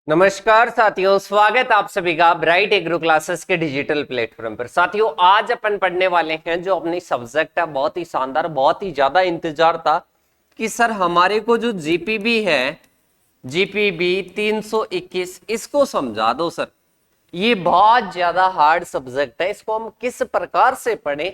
नमस्कार साथियों, स्वागत आप सभी का ब्राइट एग्रो क्लासेस के डिजिटल प्लेटफॉर्म पर। साथियों, आज अपन पढ़ने वाले हैं जो अपनी सब्जेक्ट है, बहुत ही शानदार, बहुत ही ज्यादा इंतजार था कि सर हमारे को जो जीपीबी है, जीपीबी 321, इसको समझा दो सर। ये बहुत ज्यादा हार्ड सब्जेक्ट है, इसको हम किस प्रकार से पढ़ें,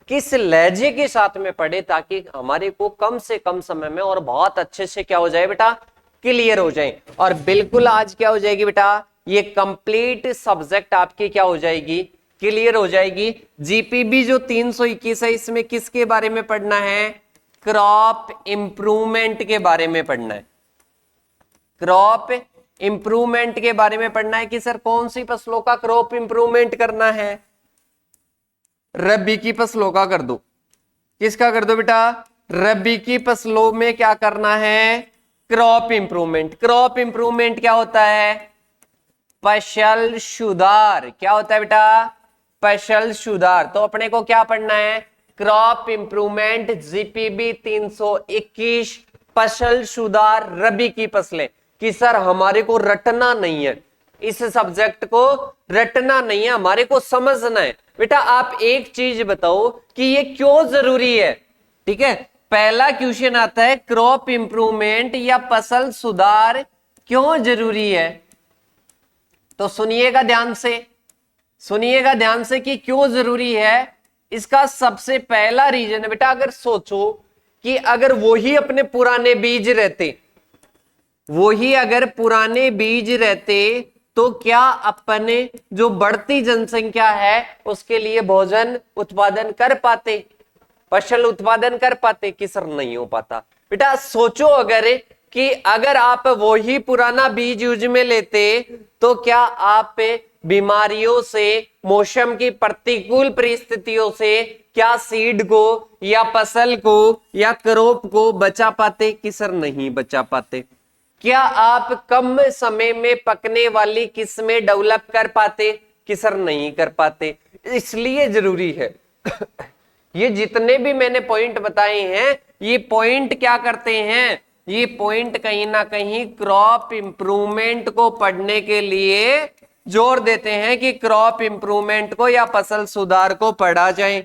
किस लहजे के साथ में पढ़े ताकि हमारे को कम से कम समय में और बहुत अच्छे से क्या हो जाए बेटा, क्लियर हो जाए। और बिल्कुल आज क्या हो जाएगी बेटा, ये कंप्लीट सब्जेक्ट आपकी क्या हो जाएगी, क्लियर हो जाएगी। जीपीबी जो 321 है, इसमें किसके बारे में पढ़ना है, क्रॉप इंप्रूवमेंट के बारे में पढ़ना है। क्रॉप इंप्रूवमेंट के बारे में पढ़ना है कि सर कौन सी फसलों का क्रॉप इंप्रूवमेंट करना है। रबी की फसलों का कर दो। किसका कर दो बेटा, रबी की फसलों में क्या करना है, क्रॉप इंप्रूवमेंट। क्रॉप इंप्रूवमेंट क्या होता है, फसल सुधार। क्या होता है बेटा, फसल सुधार। तो अपने को क्या पढ़ना है, क्रॉप इंप्रूवमेंट जीपीबी 321, फसल सुधार रबी की फसलें। कि सर हमारे को रटना नहीं है, इस सब्जेक्ट को रटना नहीं है, हमारे को समझना है। बेटा आप एक चीज बताओ कि ये क्यों जरूरी है। ठीक है, पहला क्वेश्चन आता है, क्रॉप इंप्रूवमेंट या फसल सुधार क्यों जरूरी है। तो सुनिएगा ध्यान से, सुनिएगा ध्यान से कि क्यों जरूरी है। इसका सबसे पहला रीजन है बेटा, अगर सोचो कि अगर वही अपने पुराने बीज रहते, वही अगर पुराने बीज रहते तो क्या अपने जो बढ़ती जनसंख्या है उसके लिए भोजन उत्पादन कर पाते, फसल उत्पादन कर पाते कि सर नहीं हो पाता। बेटा सोचो अगर कि अगर आप वही पुराना बीज यूज में लेते तो क्या आप बीमारियों से, मौसम की प्रतिकूल परिस्थितियों से क्या सीड को या फसल को या क्रॉप को बचा पाते कि सर नहीं बचा पाते। क्या आप कम समय में पकने वाली किस्में डेवलप कर पाते कि सर नहीं कर पाते। इसलिए जरूरी है ये जितने भी मैंने पॉइंट बताए हैं, ये पॉइंट क्या करते हैं, ये पॉइंट कहीं ना कहीं क्रॉप इंप्रूवमेंट को पढ़ने के लिए जोर देते हैं कि क्रॉप इंप्रूवमेंट को या फसल सुधार को पढ़ा जाए।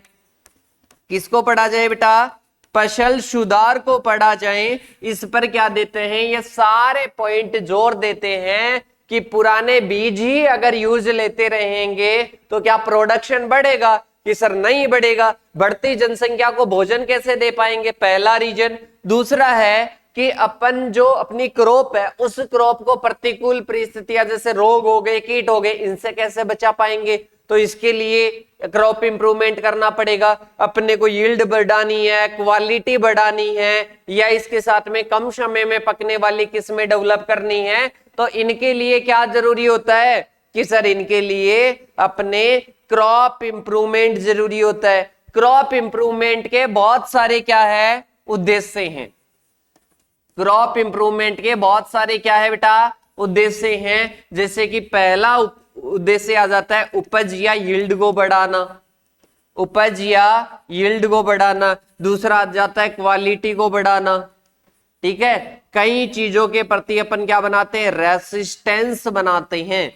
किसको पढ़ा जाए बेटा, फसल सुधार को पढ़ा जाए। इस पर क्या देते हैं, ये सारे पॉइंट जोर देते हैं कि पुराने बीज ही अगर यूज लेते रहेंगे तो क्या प्रोडक्शन बढ़ेगा कि सर नहीं बढ़ेगा। बढ़ती जनसंख्या को भोजन कैसे दे पाएंगे, पहला रीजन। दूसरा है कि अपन जो अपनी क्रॉप है उस क्रॉप को प्रतिकूल परिस्थितियां जैसे रोग हो गए, कीट हो गए, इनसे कैसे बचा पाएंगे। तो इसके लिए क्रॉप इंप्रूवमेंट करना पड़ेगा। अपने को यील्ड बढ़ानी है, क्वालिटी बढ़ानी है, या इसके साथ में कम समय में पकने वाली किस्में डेवलप करनी है। तो इनके लिए क्या जरूरी होता है कि सर इनके लिए अपने क्रॉप इंप्रूवमेंट जरूरी होता है। क्रॉप इंप्रूवमेंट के बहुत सारे क्या है, उद्देश्य हैं। क्रॉप इंप्रूवमेंट के बहुत सारे क्या है बेटा, उद्देश्य हैं। जैसे कि पहला उद्देश्य आ जाता है उपज या यील्ड को बढ़ाना, उपज या यील्ड को बढ़ाना। दूसरा आ जाता है क्वालिटी को बढ़ाना। ठीक है, कई चीजों के प्रति अपन क्या बनाते हैं, रेसिस्टेंस बनाते हैं।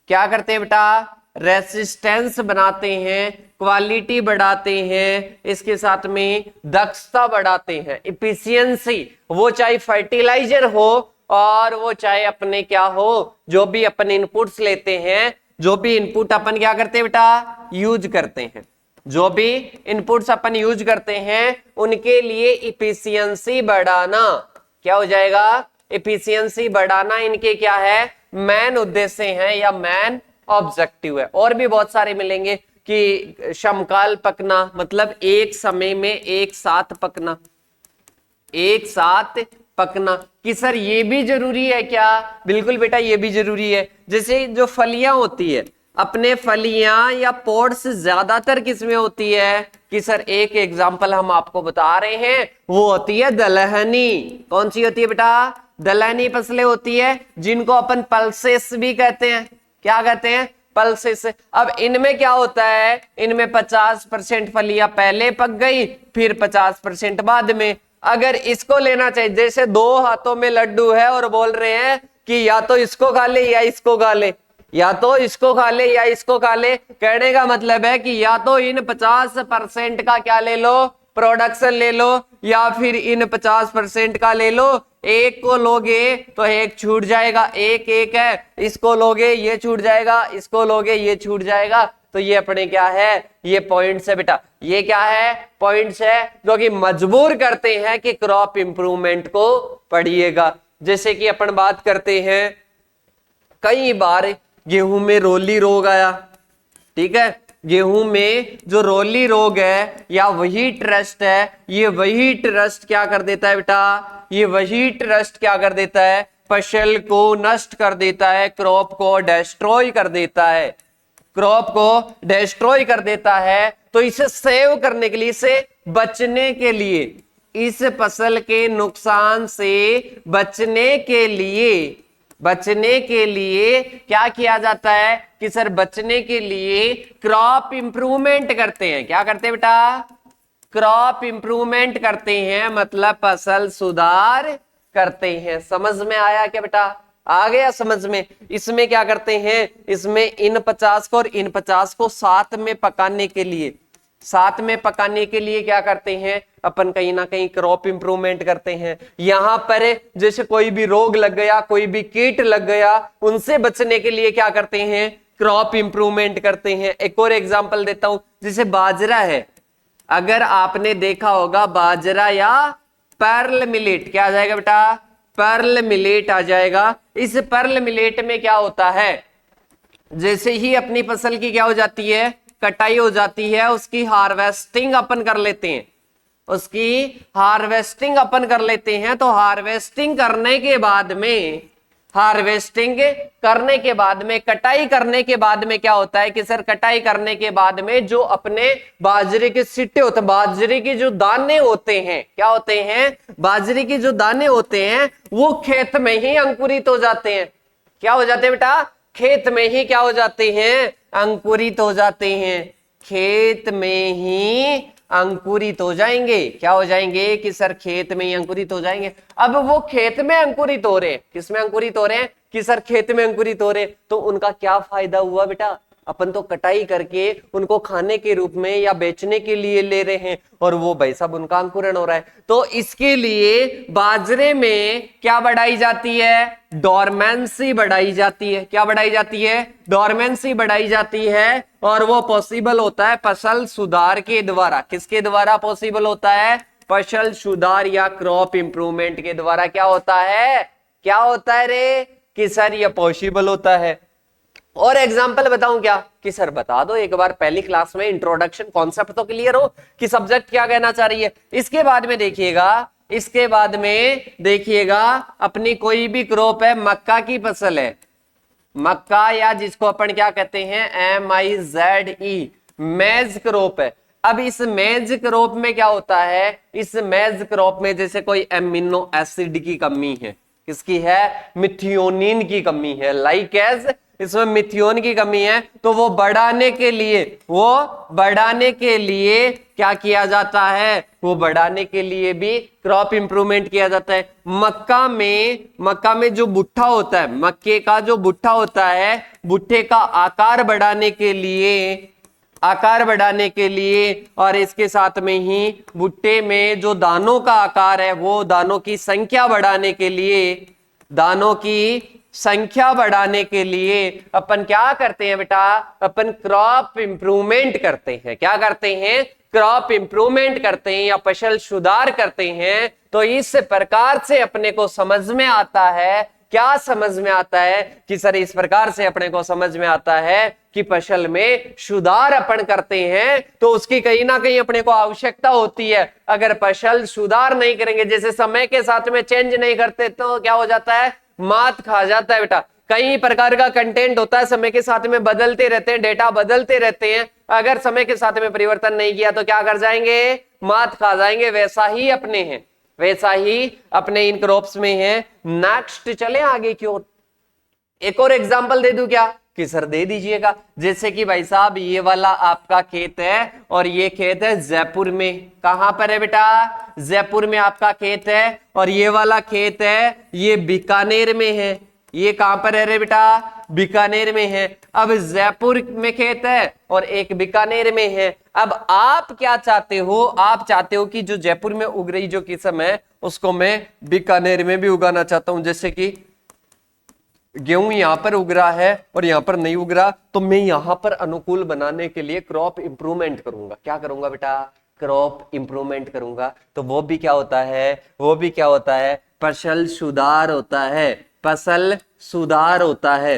क्या करते हैं बेटा, रेसिस्टेंस बनाते हैं, क्वालिटी बढ़ाते हैं, इसके साथ में दक्षता बढ़ाते हैं, इफिशियंसी। वो चाहे फर्टिलाइजर हो और वो चाहे अपने क्या हो, जो भी अपन इनपुट्स लेते हैं, जो भी इनपुट अपन क्या करते हैं बेटा, यूज करते हैं, जो भी इनपुट्स अपन यूज करते हैं उनके लिए इफिशियंसी बढ़ाना। क्या हो जाएगा, इफिशियंसी बढ़ाना इनके क्या है, मेन उद्देश्य हैं या मेन ऑब्जेक्टिव है। और भी बहुत सारे मिलेंगे कि समकाल पकना, मतलब एक समय में एक साथ पकना, एक साथ पकना। कि सर ये भी जरूरी है क्या, बिल्कुल बेटा ये भी जरूरी है। जैसे जो फलियां होती है, अपने फलियां या पोड्स ज्यादातर किसमें होती है कि सर एक एग्जांपल हम आपको बता रहे हैं, वो होती है दलहनी। कौन सी होती है बेटा, दलहनी फसलें होती है, जिनको अपन पल्सेस भी कहते हैं। क्या कहते हैं, पल्सेस। अब इनमें क्या होता है, इनमें 50% फलियां पहले पक गई, फिर 50% बाद में। अगर इसको लेना चाहिए, जैसे दो हाथों में लड्डू है और बोल रहे हैं कि या तो इसको खा ले या इसको खा ले, या तो इसको खा ले या इसको खा ले। कहने का मतलब है कि या तो इन 50% का क्या ले लो, प्रोडक्शन ले लो, या फिर इन 50% का ले लो। एक को लोगे तो एक छूट जाएगा, एक एक है, इसको लोगे ये छूट जाएगा, इसको लोगे ये छूट जाएगा। तो ये अपने क्या है, ये पॉइंट्स है बेटा, ये क्या है, पॉइंट्स है जो कि मजबूर करते हैं कि क्रॉप इंप्रूवमेंट को पढ़िएगा। जैसे कि अपन बात करते हैं, कई बार गेहूं में रोली रोग आया, ठीक है, गेहूं में जो रोली रोग है या वही ट्रस्ट है, ये वही ट्रस्ट क्या कर देता है बेटा, ये वही ट्रस्ट क्या कर देता है, फसल को नष्ट कर देता है, क्रॉप को डिस्ट्रॉय कर देता है, क्रॉप को डिस्ट्रॉय कर देता है। तो इसे सेव करने के लिए, इसे बचने के लिए, इस फसल के नुकसान से बचने के लिए क्या किया जाता है कि सर बचने के लिए क्रॉप इंप्रूवमेंट करते हैं। क्या करते हैं बेटा, क्रॉप इंप्रूवमेंट करते हैं, मतलब फसल सुधार करते हैं। समझ में आया क्या बेटा, आ गया समझ में। इसमें क्या करते हैं, इसमें इन 50 को और इन 50 को साथ में पकाने के लिए, साथ में पकाने के लिए क्या करते हैं अपन, कहीं ना कहीं क्रॉप इंप्रूवमेंट करते हैं। यहां पर जैसे कोई भी रोग लग गया, कोई भी कीट लग गया, उनसे बचने के लिए क्या करते हैं, क्रॉप इंप्रूवमेंट करते हैं। एक और एग्जांपल देता हूं, जैसे बाजरा है, अगर आपने देखा होगा बाजरा या पर्ल मिलेट, क्या आ जाएगा बेटा, पर्ल मिलेट आ जाएगा। इस पर्ल मिलेट में क्या होता है, जैसे ही अपनी फसल की क्या हो जाती है, कटाई हो जाती है, उसकी हार्वेस्टिंग अपन कर लेते हैं, उसकी हार्वेस्टिंग अपन कर लेते हैं। तो हार्वेस्टिंग करने के बाद में, हार्वेस्टिंग करने के बाद में, कटाई करने के बाद में क्या होता है कि सर कटाई करने के बाद में जो अपने बाजरे के सिट्टे होते हैं, बाजरे के जो दाने होते हैं, क्या होते हैं, बाजरे के जो दाने होते हैं वो खेत में ही अंकुरित हो जाते हैं। क्या हो जाते हैं बेटा, खेत में ही क्या हो जाते हैं, अंकुरित हो जाते हैं, खेत में ही अंकुरित हो जाएंगे। क्या हो जाएंगे कि सर खेत में ही अंकुरित हो जाएंगे। अब वो खेत में अंकुरित हो रहे हैं, किसमें अंकुरित हो रहे हैं कि सर खेत में अंकुरित हो रहे हैं, तो उनका क्या फायदा हुआ बेटा, अपन तो कटाई करके उनको खाने के रूप में या बेचने के लिए ले रहे हैं, और वो भाई साहब उनका अंकुरण हो रहा है। तो इसके लिए बाजरे में क्या बढ़ाई जाती है, डोरमेंसी बढ़ाई जाती है। क्या बढ़ाई जाती है, डोरमेंसी बढ़ाई जाती है। और वो पॉसिबल होता है फसल सुधार के द्वारा। किसके द्वारा पॉसिबल होता है, फसल सुधार या क्रॉप इंप्रूवमेंट के द्वारा। क्या होता है, क्या होता है रे कि सर ये पॉसिबल होता है। और एग्जाम्पल बताऊं क्या कि सर बता दो एक बार, पहली क्लास में इंट्रोडक्शन कॉन्सेप्ट तो क्लियर हो कि सब्जेक्ट क्या कहना चाह रही है। इसके बाद में देखिएगा, इसके बाद में देखिएगा अपनी कोई भी क्रॉप है, मक्का की फसल है, मक्का या जिसको अपन क्या कहते हैं MIZE, मेज क्रॉप है। अब इस मेज क्रॉप में क्या होता है, इस मेज क्रॉप में जैसे कोई एमिनो एसिड की कमी है, किसकी है, मिथियोनिन की कमी है, लाइक एज इसमें मिथियोन की कमी है, तो वो बढ़ाने के लिए, वो बढ़ाने के लिए क्या किया जाता है, वो बढ़ाने के लिए भी क्रॉप इंप्रूवमेंट किया जाता है। मक्का में जो भुट्टा होता है, मक्के का जो भुट्टा होता है, भुट्टे का आकार बढ़ाने के लिए, आकार बढ़ाने के लिए, और इसके साथ में ही भुट्टे में जो दानों का आकार है, वो दानों की संख्या बढ़ाने के लिए, दानों की संख्या बढ़ाने के लिए अपन क्या करते हैं बेटा, अपन क्रॉप इंप्रूवमेंट करते हैं। क्या करते हैं, क्रॉप इंप्रूवमेंट करते हैं या फसल सुधार करते हैं। तो इस प्रकार से अपने को समझ में आता है, क्या समझ में आता है कि सर इस प्रकार से अपने को समझ में आता है कि फसल में सुधार अपन करते हैं तो उसकी कहीं ना कहीं अपने को आवश्यकता होती है। अगर फसल सुधार नहीं करेंगे, जैसे समय के साथ में चेंज नहीं करते, तो क्या हो जाता है, मात खा जाता है बेटा। कई प्रकार का कंटेंट होता है, समय के साथ में बदलते रहते हैं, डेटा बदलते रहते हैं। अगर समय के साथ में परिवर्तन नहीं किया तो क्या कर जाएंगे, मात खा जाएंगे। वैसा ही अपने हैं, वैसा ही अपने इन क्रॉप्स में है। नेक्स्ट चले आगे की ओर। एक और एग्जांपल दे दूं क्या कि सर दे दीजिएगा। जैसे कि भाई साहब ये वाला आपका खेत है और ये खेत है जयपुर में। कहां पर है बेटा, जयपुर में आपका खेत है। और ये वाला खेत है ये बीकानेर में है। ये कहां पर है रे बेटा, बीकानेर में है। अब जयपुर में खेत है और एक बीकानेर में है। अब आप क्या चाहते हो, आप चाहते हो कि जो जयपुर में उग रही जो किस्म है उसको मैं बीकानेर में भी उगाना चाहता हूं। जैसे कि गेहूं यहां पर उग रहा है और यहां पर नहीं उग रहा, तो मैं यहां पर अनुकूल बनाने के लिए क्रॉप इंप्रूवमेंट करूंगा। क्या करूंगा बेटा, क्रॉप इंप्रूवमेंट करूंगा। तो वो भी क्या होता है, वो भी क्या होता है, फसल सुधार होता है। फसल सुधार होता है।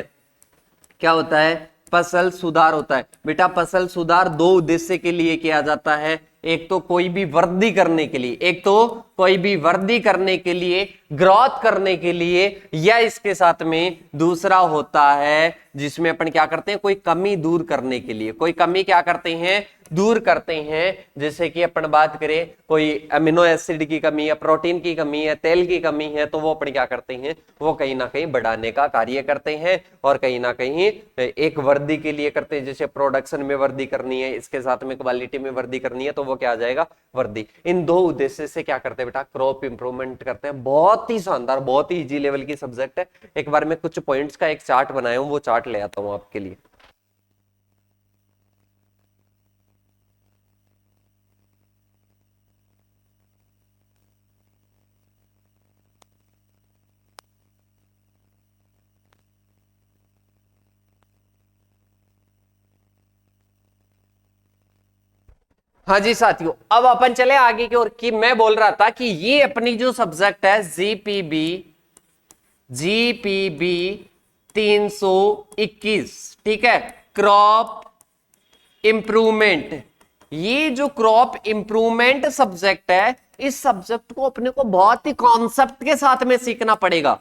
क्या होता है, फसल सुधार होता है। बेटा फसल सुधार दो उद्देश्य के लिए किया जाता है। एक तो कोई भी वृद्धि करने के लिए, एक तो कोई भी वृद्धि करने के लिए, ग्रोथ करने के लिए, या इसके साथ में दूसरा होता है जिसमें अपन क्या करते हैं, कोई कमी दूर करने के लिए। कोई कमी क्या करते हैं, दूर करते हैं। जैसे कि अपन बात करें कोई अमीनो एसिड की कमी है, प्रोटीन की कमी है, तेल की कमी है, तो वो अपन क्या करते हैं, वो कहीं ना कहीं बढ़ाने का कार्य करते हैं और कहीं ना कहीं एक वृद्धि के लिए करते हैं। जैसे प्रोडक्शन में वृद्धि करनी है, इसके साथ में क्वालिटी में वृद्धि करनी है, तो वो क्या आ जाएगा, वृद्धि। इन दो उद्देश्य से क्या करते हैं बेटा, क्रॉप इंप्रूवमेंट करते हैं। बहुत ही शानदार, बहुत ही इजी लेवल की सब्जेक्ट है। एक बार मैं कुछ पॉइंट्स का एक चार्ट बनाया हूं, वो चार्ट ले आता हूं आपके लिए। हाँ जी साथियों, अब अपन चले आगे की ओर। कि मैं बोल रहा था कि ये अपनी जो सब्जेक्ट है जीपीबी, जीपीबी 321, ठीक है, क्रॉप इंप्रूवमेंट। ये जो क्रॉप इंप्रूवमेंट सब्जेक्ट है, इस सब्जेक्ट को अपने को बहुत ही कॉन्सेप्ट के साथ में सीखना पड़ेगा।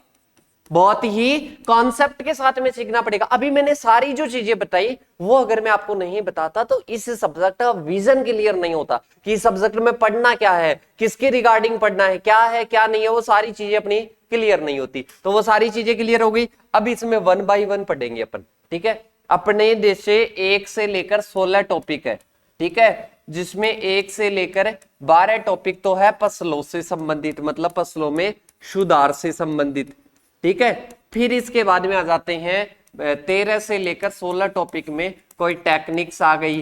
बहुत ही कॉन्सेप्ट के साथ में सीखना पड़ेगा। अभी मैंने सारी जो चीजें बताई वो अगर मैं आपको नहीं बताता तो इस सब्जेक्ट का विजन क्लियर नहीं होता कि सब्जेक्ट में पढ़ना क्या है, किसके रिगार्डिंग पढ़ना है, क्या नहीं है, वो सारी चीजें अपनी क्लियर नहीं होती। तो वो सारी चीजें क्लियर हो गई। अब इसमें 1 बाय 1 पढ़ेंगे अपन, ठीक है। अपने देश से 1 से लेकर 16 टॉपिक है, ठीक है, जिसमें 1 से लेकर 12 टॉपिक तो है फसलों से संबंधित, मतलब फसलों में सुधार से संबंधित, ठीक है। फिर इसके बाद में आ जाते हैं 13 से लेकर 16 टॉपिक में कोई टेक्निक्स आ गई,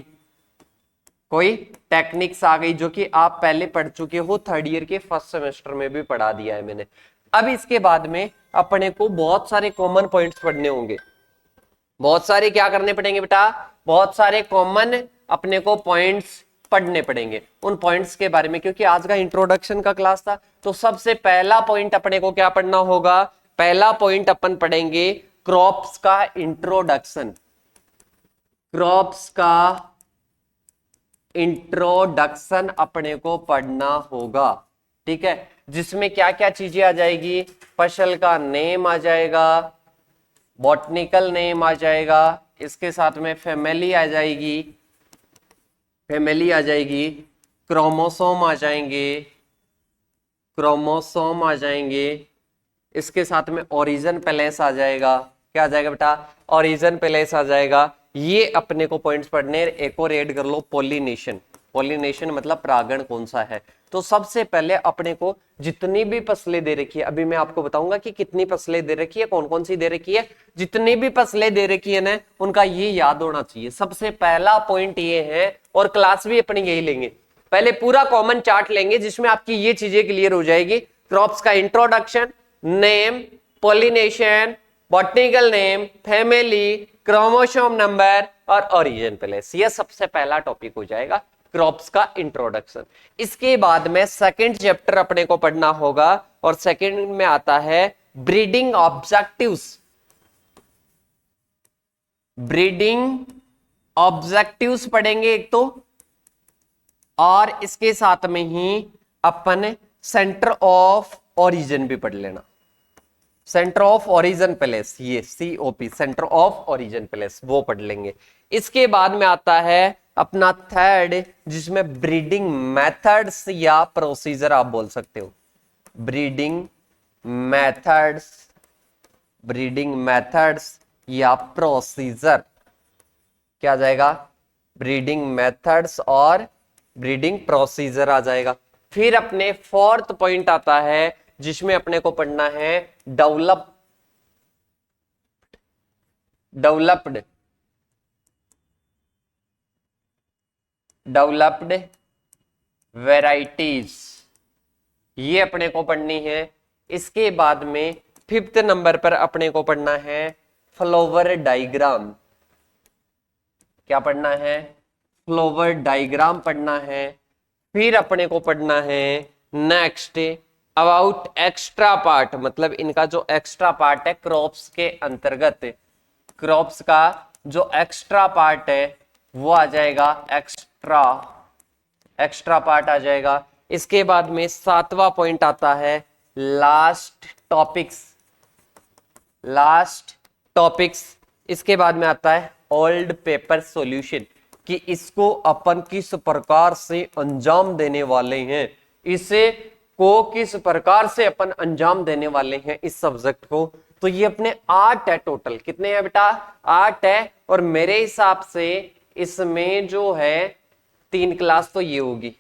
कोई टेक्निक्स आ गई जो कि आप पहले पढ़ चुके हो, थर्ड ईयर के फर्स्ट सेमेस्टर में भी पढ़ा दिया है मैंने। अब इसके बाद में अपने को बहुत सारे कॉमन पॉइंट्स पढ़ने होंगे। बहुत सारे क्या करने पड़ेंगे बेटा, बहुत सारे कॉमन अपने को पॉइंट्स पढ़ने पड़ेंगे। उन पॉइंट्स के बारे में, क्योंकि आज का इंट्रोडक्शन का क्लास था, तो सबसे पहला पॉइंट अपने को क्या पढ़ना होगा, पहला पॉइंट अपन पढ़ेंगे क्रॉप्स का इंट्रोडक्शन। क्रॉप्स का इंट्रोडक्शन अपने को पढ़ना होगा, ठीक है, जिसमें क्या क्या चीजें आ जाएगी, फसल का नेम आ जाएगा, बॉटनिकल नेम आ जाएगा, इसके साथ में फैमिली आ जाएगी, फैमिली आ जाएगी, क्रोमोसोम आ जाएंगे, क्रोमोसोम आ जाएंगे, इसके साथ में ओरिजिन प्लेस आ जाएगा। क्या आ जाएगा बेटा, ओरिजिन प्लेस आ जाएगा। ये अपने को पॉइंट्स पढ़ने। एक और ऐड कर लो, पॉलिनेशन। पॉलिनेशन मतलब परागण कौन सा है। तो सबसे पहले अपने को जितनी भी फसलें दे रखी है, अभी मैं आपको बताऊंगा कि कितनी फसलें दे रखी है, कौन कौन सी दे रखी है, जितनी भी फसलें दे रखी है ना, उनका ये याद होना चाहिए। सबसे पहला पॉइंट ये है, और क्लास भी अपनी यही लेंगे। पहले पूरा कॉमन चार्ट लेंगे जिसमें आपकी ये चीजें क्लियर हो जाएगी। क्रॉप्स का introduction, name, pollination, botanical name, family, chromosome number और ओरिजिन प्लेस। ये सबसे पहला टॉपिक हो जाएगा क्रॉप्स का इंट्रोडक्शन। इसके बाद में सेकंड चैप्टर अपने को पढ़ना होगा, और सेकंड में आता है ब्रीडिंग ऑब्जेक्टिव्स। ब्रीडिंग ऑब्जेक्टिव्स पढ़ेंगे एक तो, और इसके साथ में ही अपन सेंटर ऑफ ओरिजिन भी पढ़ लेना। सेंटर ऑफ ओरिजिन प्लेस, ये COP, centre of origin place, वो पढ़ लेंगे। इसके बाद में आता है अपना थर्ड, जिसमें ब्रीडिंग मेथड्स या प्रोसीजर आप बोल सकते हो। ब्रीडिंग मेथड्स, ब्रीडिंग मेथड्स या प्रोसीजर, क्या आ जाएगा, ब्रीडिंग मेथड्स और ब्रीडिंग प्रोसीजर आ जाएगा। फिर अपने फोर्थ पॉइंट आता है जिसमें अपने को पढ़ना है डेवलप डेवलप्ड वैरायटीज, ये अपने को पढ़नी है। इसके बाद में 5th नंबर पर अपने को पढ़ना है फ्लावर डायग्राम। क्या पढ़ना है? फ्लावर डायग्राम पढ़ना है। फिर अपने को पढ़ना है नेक्स्ट अबाउट एक्स्ट्रा पार्ट, मतलब इनका जो एक्स्ट्रा पार्ट है क्रॉप्स के अंतर्गत, क्रॉप्स का जो एक्स्ट्रा पार्ट है वो आ जाएगा, एक्स्ट्रा पार्ट आ जाएगा। इसके बाद में 7वां पॉइंट आता है लास्ट टॉपिक्स। इसके बाद में आता है ओल्ड पेपर सॉल्यूशन, कि इसको अपन किस प्रकार से अंजाम देने वाले हैं, इसे को किस प्रकार से अपन अंजाम देने वाले हैं इस सब्जेक्ट को। तो ये अपने 8 है टोटल। कितने हैं बेटा? 8 है। और मेरे हिसाब से इसमें जो है 3 क्लास तो ये होगी,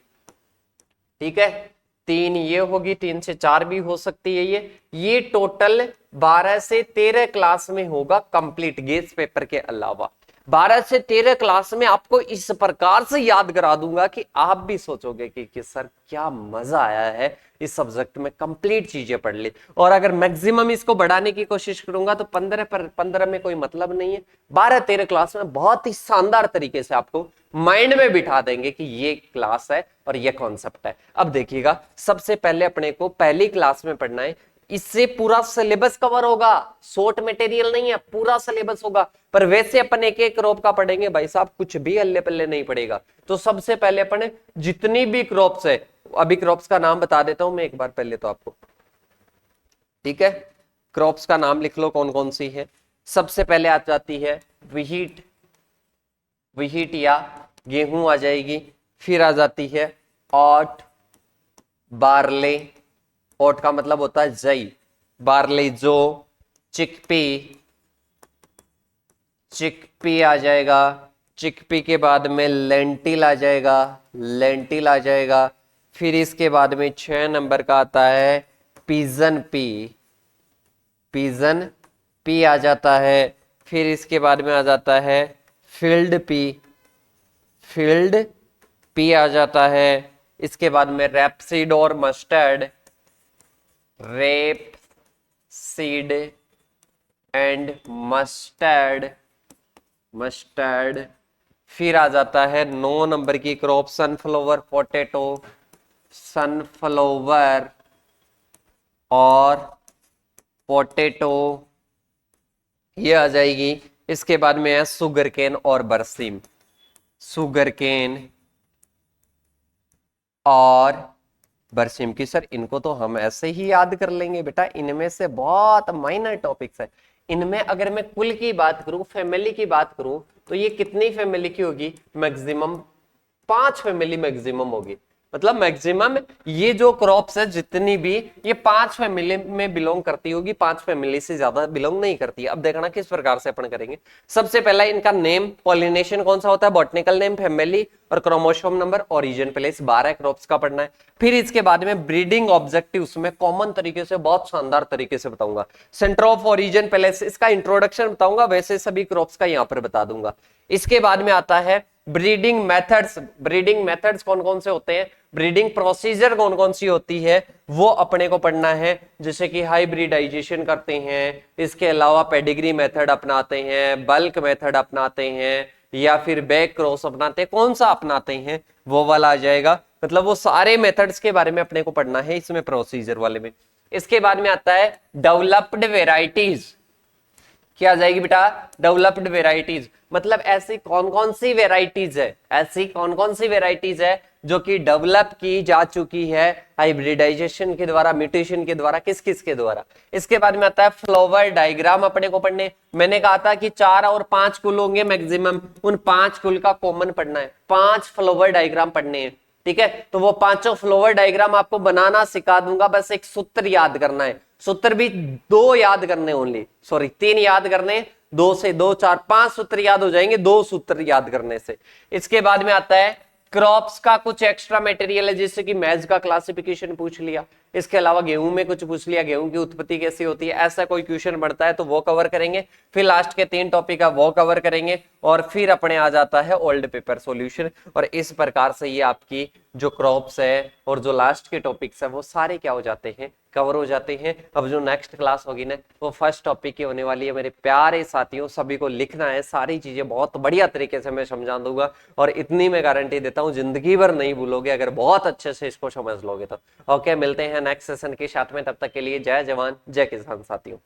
ठीक है, 3 ये होगी, 3 से 4 भी हो सकती है। ये टोटल 12 से 13 क्लास में होगा कंप्लीट, गेस पेपर के अलावा 12 से 13 क्लास में आपको इस प्रकार से याद करा दूंगा कि आप भी सोचोगे कि सर क्या मजा आया है इस सब्जेक्ट में, कंप्लीट चीजें पढ़ ली। और अगर मैक्सिमम इसको बढ़ाने की कोशिश करूंगा तो 15 में कोई मतलब नहीं है, 12-13 क्लास में बहुत ही शानदार तरीके से आपको माइंड में बिठा देंगे कि ये क्लास है और ये कॉन्सेप्ट है। अब देखिएगा, सबसे पहले अपने को पहली क्लास में पढ़ना है, इससे पूरा सिलेबस कवर होगा, शॉर्ट मटेरियल नहीं है, पूरा सिलेबस होगा। पर वैसे अपन एक एक क्रॉप का पढ़ेंगे भाई साहब, कुछ भी अल्ले पल्ले नहीं पड़ेगा। तो सबसे पहले अपन जितनी भी क्रॉप्स है, अभी क्रॉप्स का नाम बता देता हूं मैं एक बार पहले तो आपको, ठीक है, क्रॉप्स का नाम लिख लो कौन कौन सी है। सबसे पहले आ जाती है व्हीट या गेहूं आ जाएगी। फिर आ जाती है ओट, बार्ले, ओट का मतलब होता है जई, बार्ले जौ, चिकपी आ जाएगा। चिकपी के बाद में लेंटिल आ जाएगा। फिर इसके बाद में 6 नंबर का आता है पिजन पी आ जाता है। फिर इसके बाद में आ जाता है फील्ड पी आ जाता है। इसके बाद में रेपसीड और मस्टर्ड, रेपसीड एंड मस्टर्ड। फिर आ जाता है 9 नंबर की क्रॉप सनफ्लावर पोटैटो, सनफ्लावर और पोटैटो, ये आ जाएगी। इसके बाद में है सुगर केन और बरसीम, सुगर केन और बरसीम की। सर इनको तो हम ऐसे ही याद कर लेंगे बेटा, इनमें से बहुत माइनर टॉपिक्स है। इनमें अगर मैं कुल की बात करूं, फैमिली की बात करूं, तो ये कितनी फैमिली की होगी? मैक्सिमम 5 फैमिली मैक्सिमम होगी। मतलब मैक्सिमम ये जो क्रॉप्स है जितनी भी, ये 5 फैमिली में बिलोंग करती होगी, 5 फैमिली से ज्यादा बिलोंग नहीं करती है। अब देखना किस प्रकार से अपन करेंगे। सबसे पहला इनका नेम, पॉलिनेशन कौन सा होता है, बॉटनिकल नेम, फैमिली और chromosome number, origin place, 12 crops का पढ़ना है। फिर इसके बाद में ब्रीडिंग ऑब्जेक्टिव, उसमें कॉमन तरीके से, बहुत शानदार तरीके से बताऊंगा। सेंटर ऑफ ओरिजिन प्लेस, इसका इंट्रोडक्शन बताऊंगा, वैसे सभी क्रॉप्स का यहां पर बता दूंगा। इसके बाद में आता है ब्रीडिंग मेथड्स, ब्रीडिंग मेथड्स कौन कौन से होते हैं, ब्रीडिंग प्रोसीजर कौन कौन सी होती है, वो अपने को पढ़ना है। जैसे कि हाइब्रिडाइजेशन करते हैं, इसके अलावा पेडिग्री मेथड अपनाते हैं, बल्क मेथड अपनाते हैं, या फिर बैक क्रॉस अपनाते हैं, कौन सा अपनाते हैं वो वाला आ जाएगा। मतलब वो सारे मेथड्स के बारे में अपने को पढ़ना है इसमें, प्रोसीजर वाले में। इसके बाद में आता है डेवलप्ड वेराइटीज, क्या आ जाएगी बेटा, डेवलप्ड वेराइटीज। मतलब ऐसी कौन कौन सी वेराइटीज है, ऐसी कौन कौन सी वेराइटीज है जो कि डेवलप की जा चुकी है हाइब्रिडाइजेशन के द्वारा, म्यूटेशन के द्वारा, किस किस के द्वारा। इसके बाद में आता है फ्लावर डायग्राम अपने को पढ़ने। मैंने कहा था कि 4 और 5 कुल होंगे मैक्सिमम, उन 5 कुल का कॉमन पढ़ना है, 5 फ्लावर डायग्राम पढ़ने हैं, ठीक है। तो वो 5 फ्लावर डायग्राम आपको बनाना सिखा दूंगा, बस एक सूत्र याद करना है। सूत्र भी 2 याद करने ओनली, सॉरी 3 याद करने, 2 से 2 4 5 सूत्र याद हो जाएंगे 2 सूत्र याद करने से। इसके बाद में आता है क्रॉप्स का कुछ एक्स्ट्रा मटेरियल है, जैसे कि मैज का क्लासिफिकेशन पूछ लिया, इसके अलावा गेहूं में कुछ पूछ लिया, गेहूं की उत्पत्ति कैसी होती है, ऐसा कोई क्वेश्चन बढ़ता है तो वो कवर करेंगे। फिर लास्ट के 3 टॉपिक है वो कवर करेंगे, और फिर अपने आ जाता है ओल्ड पेपर सॉल्यूशन। और इस प्रकार से ये आपकी जो क्रॉप्स है और जो लास्ट के टॉपिक्स है वो सारे क्या हो जाते हैं, कवर हो जाते हैं। अब जो नेक्स्ट क्लास होगी ना वो फर्स्ट टॉपिक की होने वाली है। मेरे प्यारे साथियों, सभी को लिखना है, सारी चीजें बहुत बढ़िया तरीके से मैं समझा दूंगा, और इतनी मैं गारंटी देता हूं जिंदगी भर नहीं भूलोगे अगर बहुत अच्छे से इसको समझ लोगे तो। ओके, मिलते हैं नेक्स्ट सेशन के साथ में, तब तक के लिए जय जवान जय किसान साथियों।